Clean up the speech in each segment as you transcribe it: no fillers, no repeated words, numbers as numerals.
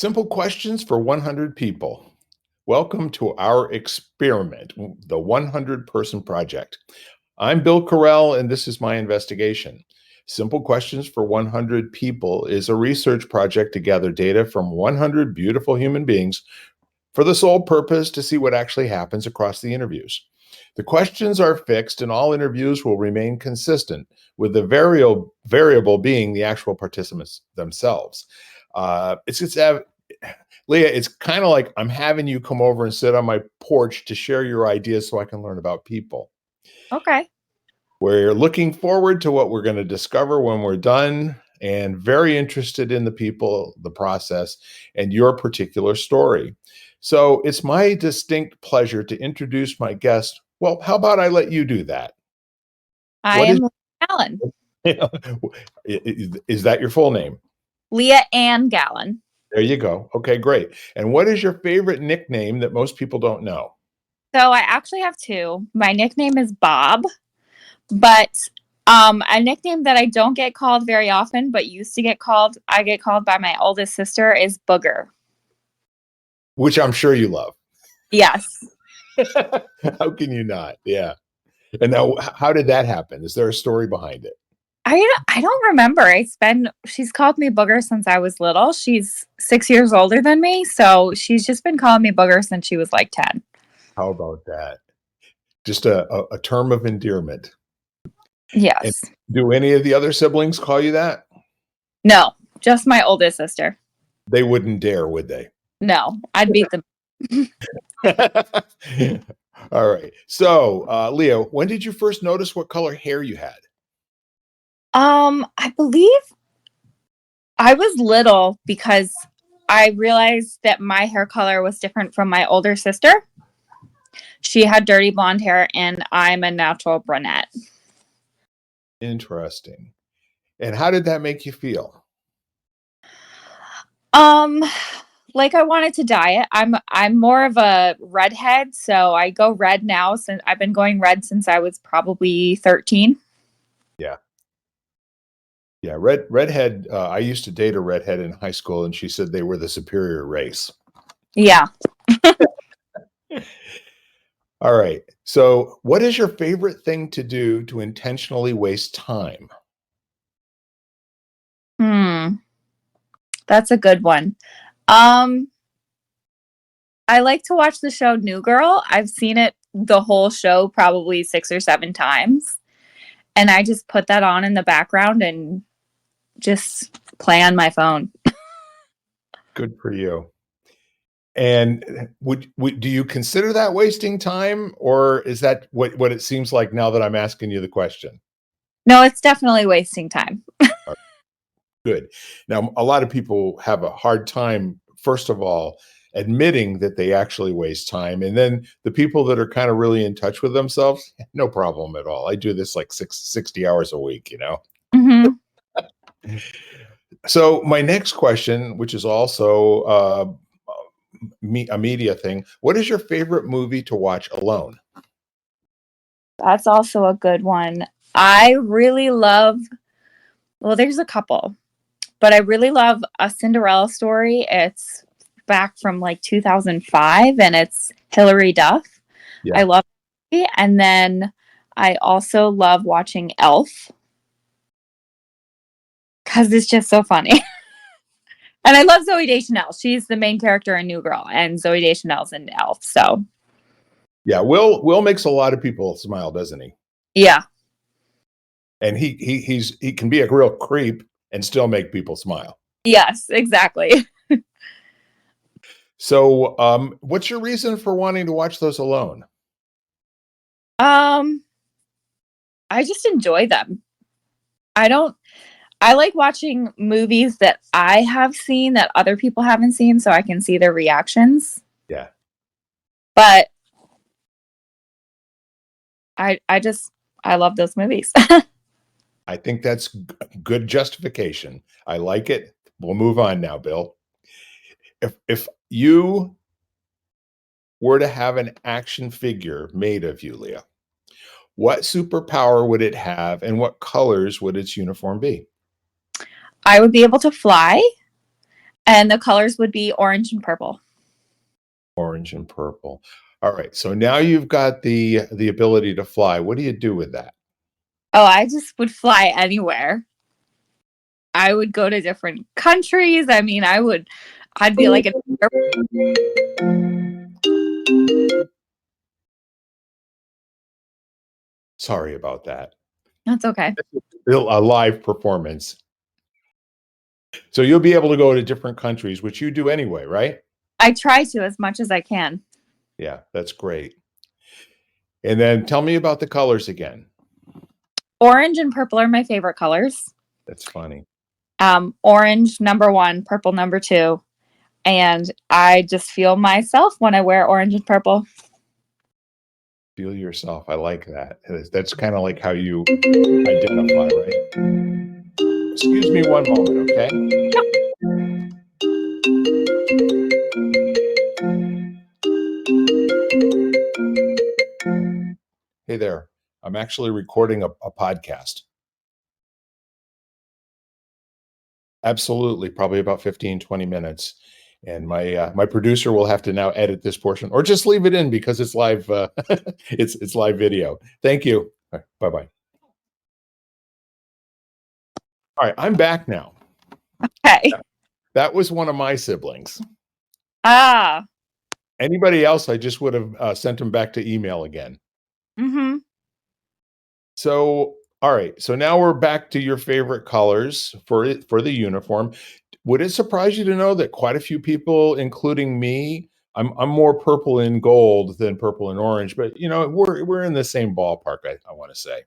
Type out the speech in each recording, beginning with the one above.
Simple questions for 100 people. Welcome to our experiment, the 100 person project. I'm Bill Carell, and this is my investigation. Simple Questions for 100 People is a research project to gather data from 100 beautiful human beings for the sole purpose to see what actually happens across the interviews. The questions are fixed, and all interviews will remain consistent, with the variable being the actual participants themselves. It's Leah, it's kind of like I'm having you come over and sit on my porch to share your ideas so I can learn about people. Okay. We're looking forward to what we're going to discover when we're done and very interested in the people, the process, and your particular story. So it's my distinct pleasure to introduce my guest. Well, how about I let you do that? I What am Leah Gallen. is that your full name? Leah Ann Gallen. There you go. Okay, great. And what is your favorite nickname that most people don't know? So I actually have two. My nickname is Bob, but a nickname that I don't get called very often, but used to get called, I get called by my oldest sister, is Booger. Which I'm sure you love. Yes. How can you not? Yeah. And now, how did that happen? Is there a story behind it? I don't remember. She's called me Booger since I was little. She's 6 years older than me, so she's just been calling me Booger since she was like 10. How about that? Just a term of endearment. And Yes. do any of the other siblings call you that? No, just my oldest sister. They wouldn't dare, would they? No, I'd beat them. All right. So, Leah, when did you first notice what color hair you had? I believe I was little because I realized that my hair color was different from my older sister. She had dirty blonde hair and I'm a natural brunette. Interesting. And how did that make you feel? Like I wanted to dye it. I'm more of a redhead, so I go red now since I've been going red since I was probably 13. Yeah. Yeah, redhead. I used to date a redhead in high school, and she said they were the superior race. Yeah. All right. So, what is your favorite thing to do to intentionally waste time? That's a good one. Um, I like to watch the show New Girl. I've seen it the whole show probably 6 or 7 times. And I just put that on in the background and just play on my phone. Good for you. And would do you consider that wasting time, or is that what it seems like now that I'm asking you the question? No, it's definitely wasting time. Good. Now, a lot of people have a hard time, first of all, admitting that they actually waste time. And then the people that are kind of really in touch with themselves, no problem at all. I do this like 60 hours a week, you know? Mm-hmm. So, my next question, which is also a media thing, what is your favorite movie to watch alone? That's also a good one. I really love, well, there's a couple, but I really love A Cinderella Story. It's back from like 2005 and it's Hilary Duff. Yeah. I love it. And then I also love watching Elf because it's just so funny. And I love Zooey Deschanel. She's the main character in New Girl, and Zooey Deschanel's in Elf. So, Yeah, Will makes a lot of people smile, doesn't he? yeah. And he can be a real creep and still make people smile. Yes, exactly. So, what's your reason for wanting to watch those alone? Um, I just enjoy them. I like watching movies that I have seen that other people haven't seen so I can see their reactions. Yeah. But I love those movies. I think that's good justification. I like it. We'll move on now, Bill. If you were to have an action figure made of you, Leah, what superpower would it have and what colors would its uniform be? I would be able to fly And the colors would be orange and purple. Orange and purple. All right. So now you've got the ability to fly. What do you do with that? Oh, I just would fly anywhere. I would go to different countries. I mean, I'd be like an Sorry about that. That's okay. A live performance. So you'll be able to go to different countries, which you do anyway, right? I try to as much as I can. Yeah, that's great. And then tell me about the colors again. Orange and purple are my favorite colors. That's funny. Orange number 1, purple number 2. And I just feel myself when I wear orange and purple. Feel yourself. I like that. That's kind of like how you identify, right? Excuse me one moment, okay? Hey there. I'm actually recording a podcast. Absolutely, probably about 15, 20 minutes. And my producer will have to now edit this portion or just leave it in because it's live it's live video. Thank you. Bye-bye. All right, I'm back now. Okay. That was one of my siblings. Ah. Anybody else, I just would have sent them back to email again. Mm-hmm. So, all right. So now we're back to your favorite colors for the uniform. Would it surprise you to know that quite a few people, including me, I'm more purple and gold than purple and orange, but you know, we're in the same ballpark, I want to say.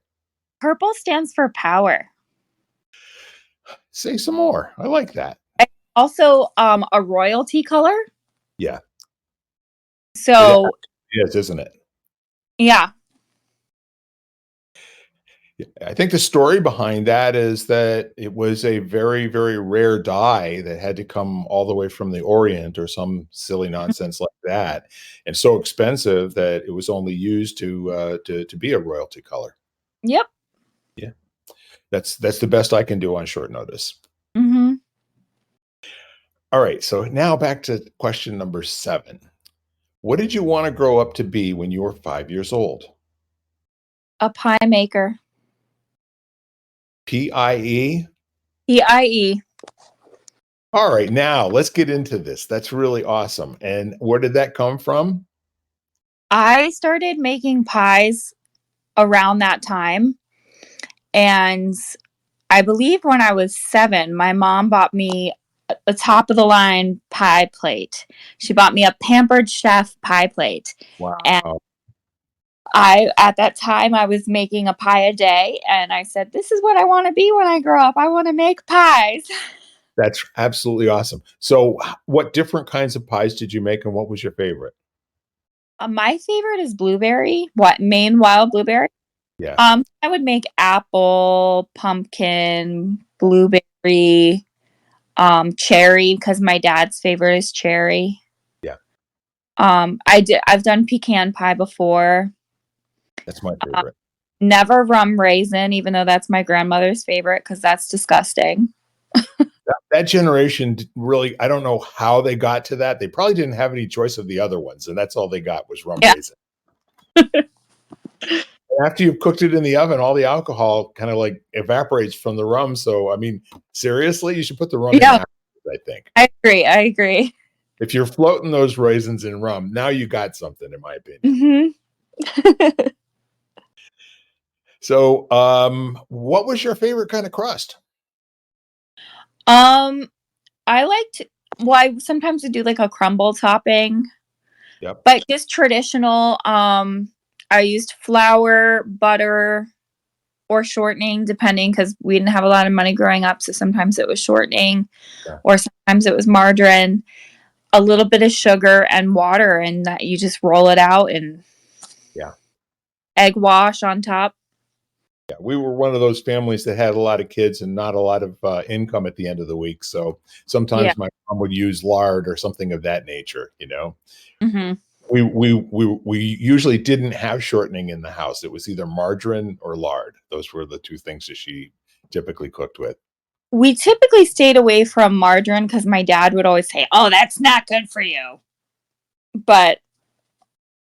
Purple stands for power. Say some more. I like that. Also, a royalty color. Yeah. So It is, isn't it? yeah. I think the story behind that is that it was a very, very rare dye that had to come all the way from the Orient or some silly nonsense like that, and so expensive that it was only used to be a royalty color. Yep. Yeah, that's the best I can do on short notice. Mm-hmm. All right, so now back to question number 7. What did you want to grow up to be when you were 5 years old? A pie maker. PIE? PIE. All right, now let's get into this. That's really awesome. And where did that come from? I started making pies around that time. And I believe when I was 7, my mom bought me a top of the line pie plate. She bought me a Pampered Chef pie plate. And Wow. at that time, I was making a pie a day. And I said, this is what I want to be when I grow up. I want to make pies. That's absolutely awesome. So, what different kinds of pies did you make, and what was your favorite? My favorite is blueberry. What Maine wild blueberry? Yeah, I would make apple, pumpkin, blueberry, cherry because my dad's favorite is cherry. yeah, I've done pecan pie before. that's my Uh, favorite. Never rum raisin, even though that's my grandmother's favorite because that's disgusting. That generation really, I don't know how they got to that. They probably didn't have any choice of the other ones, and that's all they got was rum Yeah. raisin. After you've cooked it in the oven, all the alcohol kind of like evaporates from the rum. So, I mean, seriously, you should put the rum in Yeah, afterwards, I think. I agree. I agree. If you're floating those raisins in rum, now you got something, in my opinion. Mm-hmm. So, what was your favorite kind of crust? um, I liked. Well, I sometimes would do like a crumble topping, Yep. but just traditional. I used flour, butter, or shortening, depending because we didn't have a lot of money growing up. So sometimes it was shortening, Yeah. or sometimes it was margarine, a little bit of sugar and water, and that you just roll it out and Yeah. egg wash on top. Yeah. We were one of those families that had a lot of kids and not a lot of income at the end of the week. So Yeah. sometimes my mom would use lard or something of that nature, you know. Mm-hmm. We usually didn't have shortening in the house. It was either margarine or lard. Those were the two things that she typically cooked with. We typically stayed away from margarine because my dad would always say, "Oh, that's not good for you." But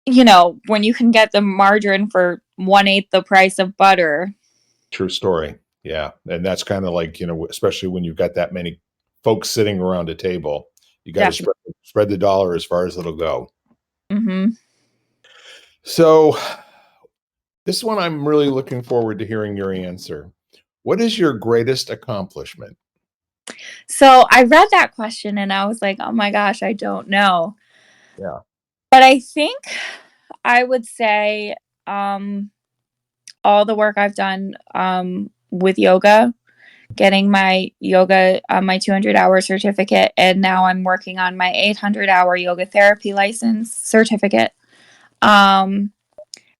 when you can get the margarine for 1/8 the price of butter. True story. Yeah. And that's kind of like, especially when you've got that many folks sitting around a table, you got to Definitely. spread the dollar as far as it'll go. Hmm. So, this one I'm really looking forward to hearing your answer. What is your greatest accomplishment? So I read that question and I was like, oh my gosh, I don't know. Yeah. But I think I would say um, all the work I've done with yoga, getting my yoga, my 200-hour certificate, and now I'm working on my 800-hour yoga therapy license certificate. Um,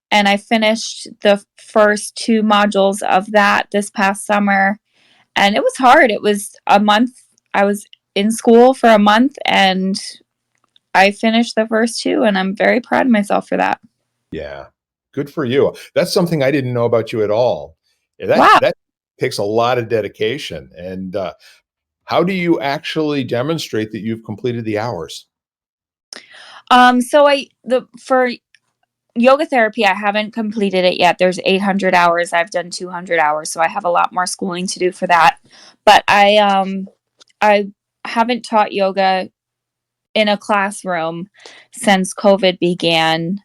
and I finished the first 2 modules of that this past summer, and it was hard. It was a month. I was in school for a month, and I finished the first 2, and I'm very proud of myself for that. Yeah. Good for you. That's something I didn't know about you at all. Yeah, Wow. that takes a lot of dedication. And how do you actually demonstrate that you've completed the hours? So for yoga therapy, I haven't completed it yet. There's 800 hours. I've done 200 hours, so I have a lot more schooling to do for that. But I haven't taught yoga in a classroom since COVID began.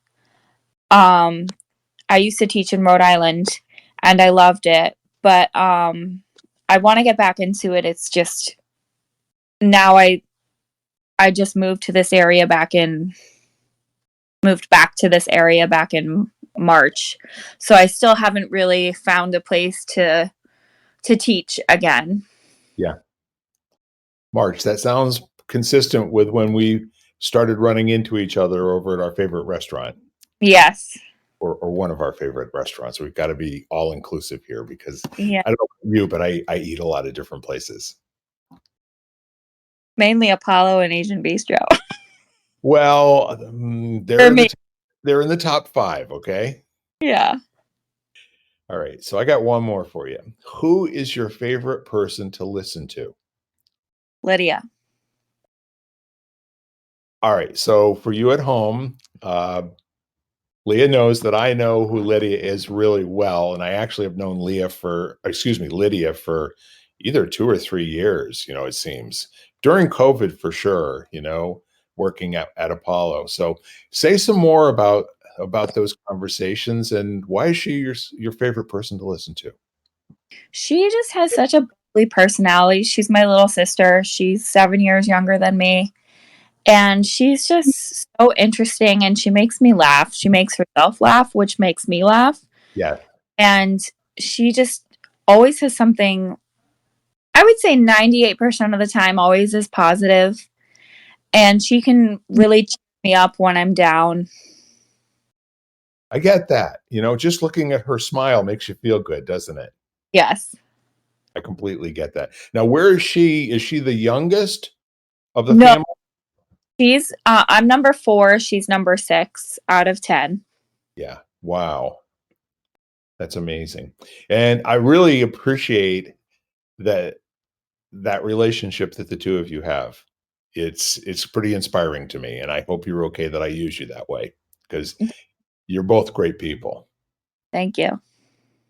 Um, I used to teach in Rhode Island, and I loved it, but I want to get back into it. It's just now I just moved back to this area back in March. So I still haven't really found a place to teach again. Yeah. March. That sounds consistent with when we started running into each other over at our favorite restaurant, Yes. or one of our favorite restaurants. We've got to be all inclusive here because Yeah. I don't know about you, but I eat a lot of different places. Mainly Apollo and Asian Bistro. Well, For me. they're in the top 5, okay? Yeah. All right, so I got one more for you. Who is your favorite person to listen to? Lydia. All right, so for you at home, Leah knows that I know who Lydia is really well, and I actually have known Lydia for either 2 or 3 years, it seems. During COVID for sure, working at Apollo. So say some more about those conversations and why is she your favorite person to listen to? She just has such a bubbly personality. She's my little sister. She's 7 years younger than me. And she's just so interesting and she makes me laugh. She makes herself laugh, which makes me laugh. Yeah, And she just always has something, I would say 98% of the time, always is positive. And she can really cheer me up when I'm down. I get that. Just looking at her smile makes you feel good, doesn't it? Yes. I completely get that. Now, where is she? Is she the youngest of the No, family? I'm number 4. She's number 6 out of 10. Yeah. Wow. That's amazing. And I really appreciate that relationship that the two of you have. It's pretty inspiring to me, and I hope you're okay that I use you that way because you're both great people. Thank you.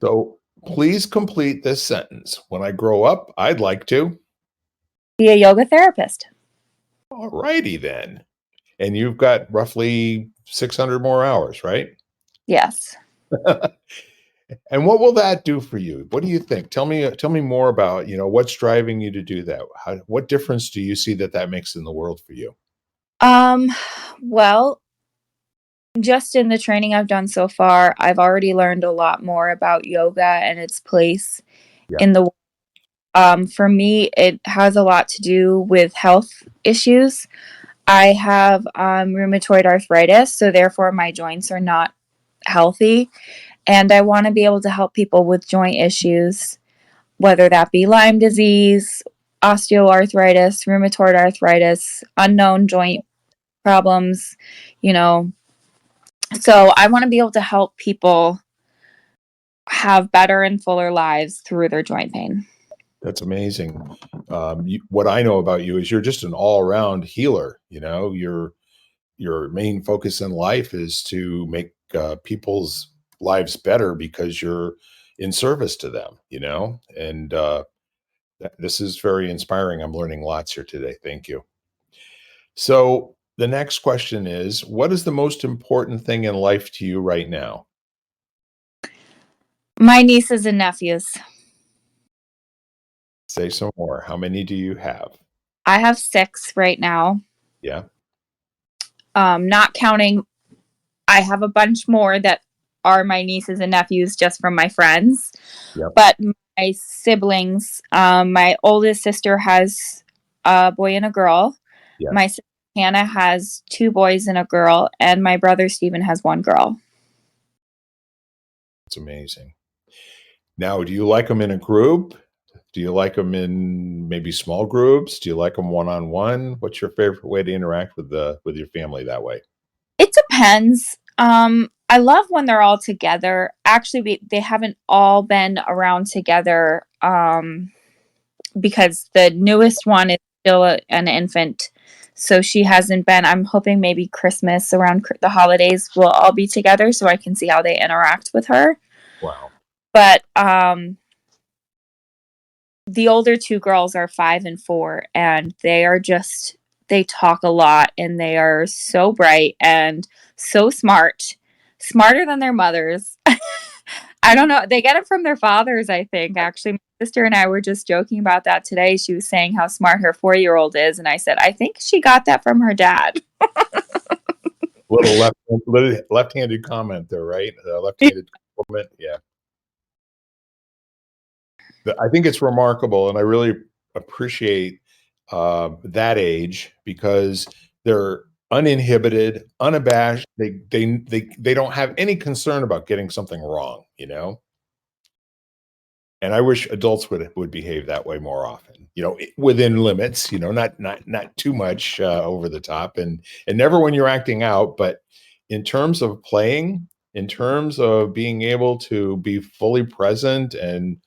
So please complete this sentence. When I grow up, I'd like to. Be a yoga therapist. All righty then. And you've got roughly 600 more hours, right? Yes. And what will that do for you? What do you think? Tell me more about, what's driving you to do that? What difference do you see that makes in the world for you? Um, well, just in the training I've done so far, I've already learned a lot more about yoga and its place Yeah. in the world. For me, it has a lot to do with health issues. I have rheumatoid arthritis, so therefore my joints are not healthy. And I want to be able to help people with joint issues, whether that be Lyme disease, osteoarthritis, rheumatoid arthritis, unknown joint problems, you know. So I want to be able to help people have better and fuller lives through their joint pain. That's amazing. What I know about you is you're just an all-around healer. Your main focus in life is to make people's lives better because you're in service to them. And this is very inspiring. I'm learning lots here today. Thank you. So the next question is, what is the most important thing in life to you right now? My nieces and nephews. Say some more. How many do you have? I have 6 right now. Yeah. Not counting, I have a bunch more that are my nieces and nephews just from my friends. Yep. But my siblings, my oldest sister has a boy and a girl. Yeah. My sister Hannah has 2 boys and a girl, and my brother Stephen has 1 girl. It's amazing. Now, do you like them in a group? Do you like them in maybe small groups? Do you like them one-on-one? What's your favorite way to interact with your family that way? It depends. I love when they're all together. Actually, they haven't all been around together because the newest one is still an infant. So she hasn't been. I'm hoping maybe Christmas around the holidays we'll all be together so I can see how they interact with her. Wow. But the older 2 girls are 5 and 4, and they talk a lot, and they are so bright and so smart, smarter than their mothers. I don't know. They get it from their fathers, I think. Actually, my sister and I were just joking about that today. She was saying how smart her 4-year-old is, and I said, I think she got that from her dad. Little left-handed comment there, right? Left-handed compliment. Yeah. I think it's remarkable, and I really appreciate that age because they're uninhibited, unabashed. They don't have any concern about getting something wrong. And I wish adults would behave that way more often. Within limits. Not too much over the top, and never when you're acting out. But in terms of playing, in terms of being able to be fully present and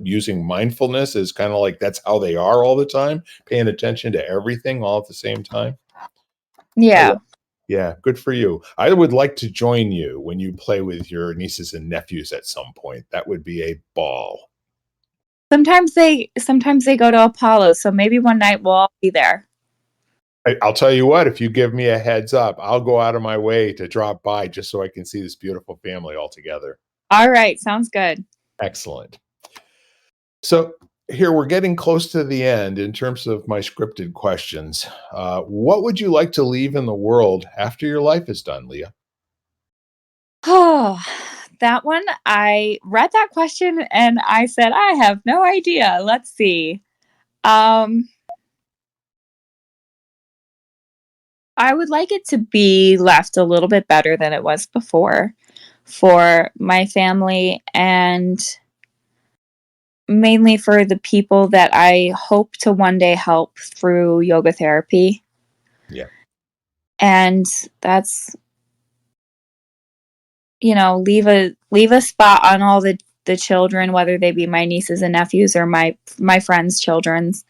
using mindfulness is kind of like that's how they are all the time, paying attention to everything all at the same time. Yeah. Yeah, good for you. I would like to join you when you play with your nieces and nephews at some point. That would be a ball. Sometimes they go to Apollo, so maybe one night we'll all be there. I'll tell you what, if you give me a heads up, I'll go out of my way to drop by just so I can see this beautiful family all together. All right, sounds good. Excellent. So here we're getting close to the end in terms of my scripted questions. What would you like to leave in the world after your life is done, Leah? Oh, that one, I read that question and I said, I have no idea. Let's see. I would like it to be left a little bit better than it was before for my family and mainly for the people that I hope to one day help through yoga therapy. Yeah. And that's, leave a spot on all the children, whether they be my nieces and nephews or my friends' children's.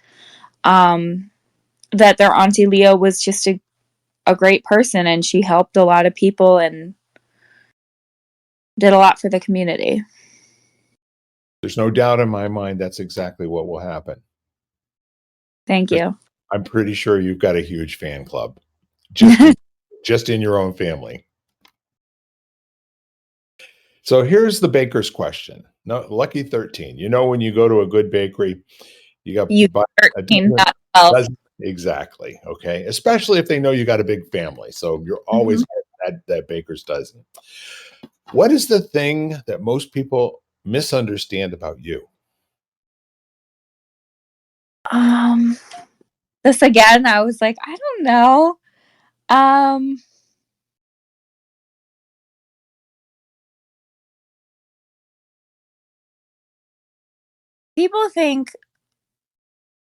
That their Auntie Leah was just a great person, and she helped a lot of people and did a lot for the community. There's no doubt in my mind that's exactly what will happen. Thank you. I'm pretty sure you've got a huge fan club just in your own family. So here's the baker's question. No, lucky 13. When you go to a good bakery, you got You 13, not 12. Exactly. Okay. Especially if they know you got a big family. So you're always that baker's dozen. What is the thing that most people misunderstand about you? This again, I was like, I don't know. People think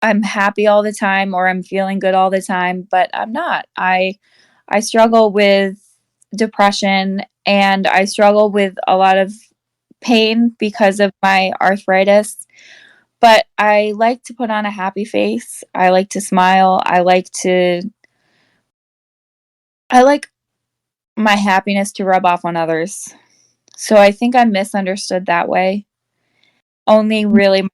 I'm happy all the time or I'm feeling good all the time, but I'm not. I struggle with depression and I struggle with a lot of pain because of my arthritis. But I like to put on a happy face. I like to smile. I like my happiness to rub off on others. So I think I'm misunderstood that way. Only really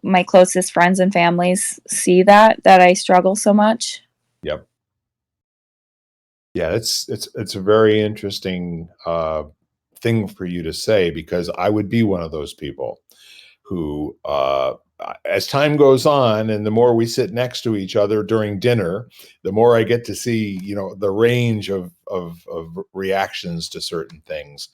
my closest friends and families see that I struggle so much. Yep. Yeah, it's a very interesting thing for you to say, because I would be one of those people who, as time goes on, and the more we sit next to each other during dinner, the more I get to see, the range of reactions to certain things.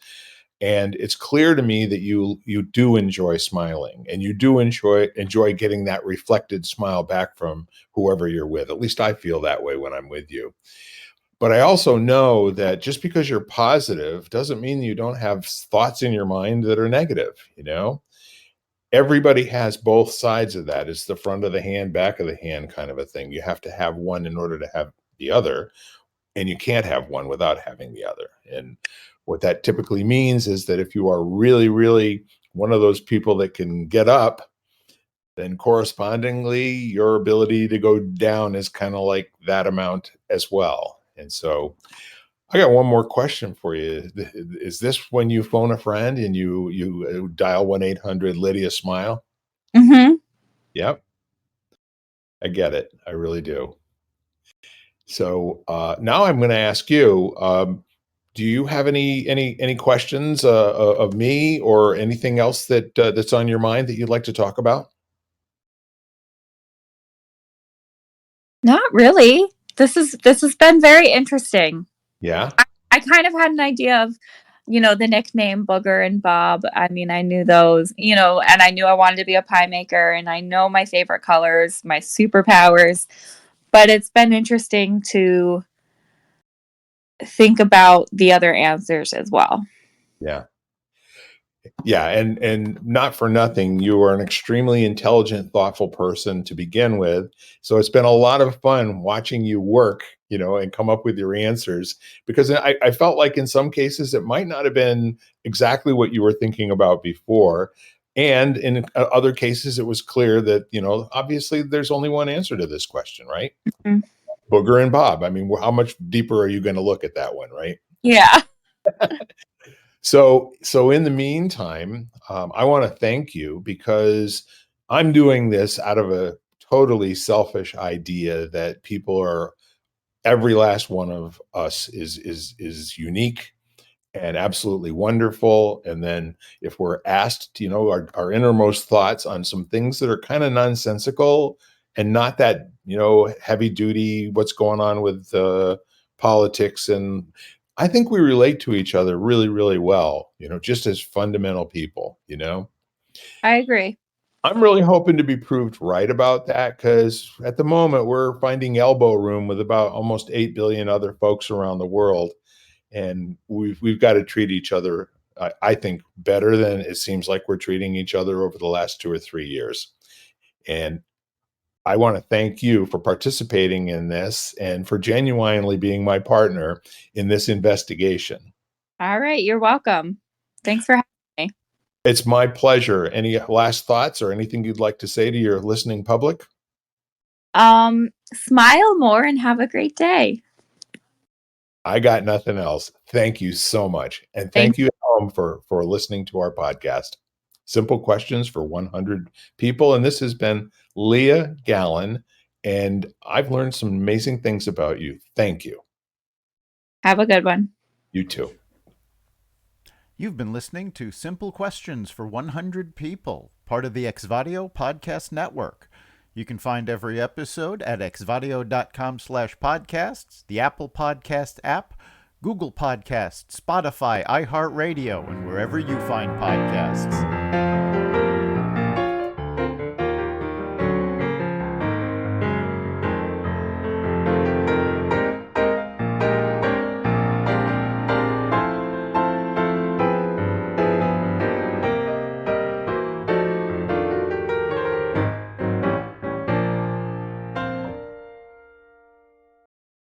And it's clear to me that you do enjoy smiling, and you do enjoy getting that reflected smile back from whoever you're with. At least I feel that way when I'm with you. But I also know that just because you're positive doesn't mean you don't have thoughts in your mind that are negative. Everybody has both sides of that. It's the front of the hand, back of the hand kind of a thing. You have to have one in order to have the other, and you can't have one without having the other. And what that typically means is that if you are really, really one of those people that can get up, then correspondingly, your ability to go down is kind of like that amount as well. And so I got one more question for you. Is this when you phone a friend and you dial 1-800 Lydia Smile? Mhm. Yep, I get it. I really do. So now I'm going to ask you. Do you have any questions of me or anything else that's on your mind that you'd like to talk about? Not really. This has been very interesting. Yeah, I kind of had an idea of, the nickname Booger and Bob. I mean, I knew those, and I knew I wanted to be a pie maker, and I know my favorite colors, my superpowers. But it's been interesting to think about the other answers as well. yeah. Yeah, and not for nothing, you are an extremely intelligent, thoughtful person to begin with. So it's been a lot of fun watching you work, and come up with your answers, because I felt like in some cases it might not have been exactly what you were thinking about before. And in other cases, it was clear that, obviously there's only one answer to this question, right? Mm. Booger and Bob. I mean, how much deeper are you going to look at that one, right? Yeah. So in the meantime, I want to thank you, because I'm doing this out of a totally selfish idea that people are every last one of us is unique and absolutely wonderful. And then if we're asked, our innermost thoughts on some things that are kind of nonsensical and not that, heavy duty, what's going on with politics. And I think we relate to each other really, really well, just as fundamental people. I agree. I'm really hoping to be proved right about that, because at the moment we're finding elbow room with about almost 8 billion other folks around the world, and we've got to treat each other, I think, better than it seems like we're treating each other over the last 2 or 3 years. And I want to thank you for participating in this and for genuinely being my partner in this investigation. All right. You're welcome. Thanks for having me. It's my pleasure. Any last thoughts or anything you'd like to say to your listening public? Smile more and have a great day. I got nothing else. Thank you so much. And Thank thank you at home for listening to our podcast. Simple questions for 100 people. And this has been Leah Gallen. And I've learned some amazing things about you. Thank you. Have a good one. You too. You've been listening to Simple Questions for 100 People, part of the Exvadio Podcast Network. You can find every episode at exvadio.com/podcasts, the Apple Podcast app, Google Podcasts, Spotify, iHeartRadio, and wherever you find podcasts.